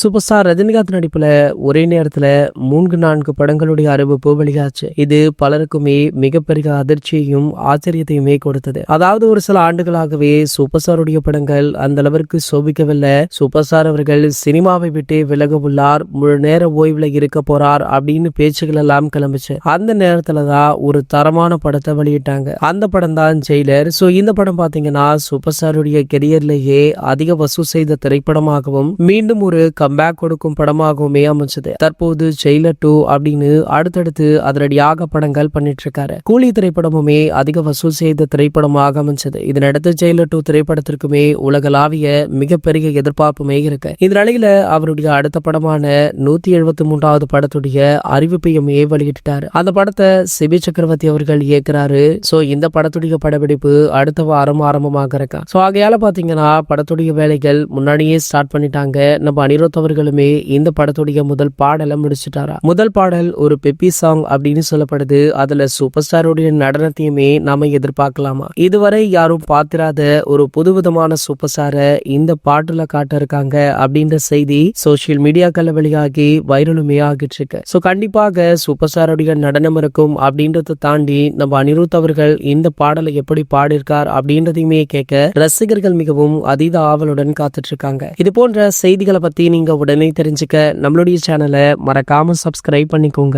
Super star Rajinikanth நடிப்புல ஒரே நேரத்துல 3-4 படங்களுடைய அறிவிப்பு வெளியாச்சு. இது பலருக்குமே மிகப்பெரிய அதிர்ச்சியையும் ஆச்சரியத்தையுமே கொடுத்தது. அதாவது ஒரு சில ஆண்டுகளாகவே சூப்பர் ஸ்டாருடைய படங்கள் அந்த அளவிற்கு சோபிக்கவில்லை. சூப்பர் ஸ்டார் அவர்கள் சினிமாவை விட்டு விலக உள்ளார், முழு நேர ஓய்வுல இருக்க போறார் அப்படின்னு பேச்சுகள் எல்லாம் கிளம்பிச்சு. அந்த நேரத்துலதான் ஒரு தரமான படத்தை வெளியிட்டாங்க. அந்த படம் தான் ஜெயிலர். சோ இந்த படம் பாத்தீங்கன்னா சூப்பர் ஸ்டாருடைய கெரியர்லேயே அதிக வசூல் செய்த திரைப்படமாகவும் மீண்டும் ஒரு கம்பேக் கொடுக்கும் படமாகவுமே அமைச்சது. தற்போது ஜெயிலர் 2 அப்படின்னு அடுத்தடுத்து அதிரடியாக படங்கள் பண்ணிட்டு இருக்காரு. கூலி திரைப்படமுமே அதிக வசூல் செய்த திரைப்படமாக அமைச்சது. இதனடுத்து ஜெயிலர் 2 திரைப்படத்திற்குமே உலகளாவிய மிகப்பெரிய எதிர்பார்ப்புமே இருக்கு. இந்த நிலையில அவருடைய அடுத்த படமான 173வது படத்துடைய அறிவிப்பையுமே வெளியிட்டாரு. அந்த படத்தை சிபி சக்கரவர்த்தி அவர்கள் இயக்குறாரு. சோ இந்த படத்துடைய படப்பிடிப்பு அடுத்த வாரம் ஆரம்பமாக இருக்கா. சோ ஆகையால பாத்தீங்கன்னா படத்துடைய வேலைகள் முன்னாடியே ஸ்டார்ட் பண்ணிட்டாங்க. நம்ம அனிருத் அவர்களுமே இந்த படத்துடைய முதல் பாடலை முடிச்சுட்டாரா. முதல் பாடல் ஒரு பெப்பி சாங் அப்படின்னு சொல்லப்படுது. அதுல சூப்பர் ஸ்டாருடைய நடனத்தையுமே நாம எதிர்பார்க்கலாமா. இதுவரை யாரும் பார்த்திராத ஒரு புதுவிதமான சூப்பர் ஸ்டாரை இந்த பாட்டுல காட்ட இருக்காங்க அப்படின்ற செய்தி சோசியல் மீடியாக்கள்ல வெளியாகி வைரலுமே ஆகிட்டு இருக்கு. சோ கண்டிப்பாக சூப்பர் ஸ்டாருடைய நடனம் இருக்கும் அப்படின்றத தாண்டி நம்ம அனிருத் அவர்கள் இந்த பாடலை எப்படி பாடியிருக்கார் அப்படின்றதையுமே கேட்க ரசிகர்கள் மிகவும் அதீத ஆவலுடன் காத்துட்டு இருக்காங்க. இது போன்ற செய்திகளை பத்தி நீங்க உடனே தெரிஞ்சுக்க நம்மளுடைய சேனலை மறக்காம சப்ஸ்கிரைப் பண்ணிக்கோங்க.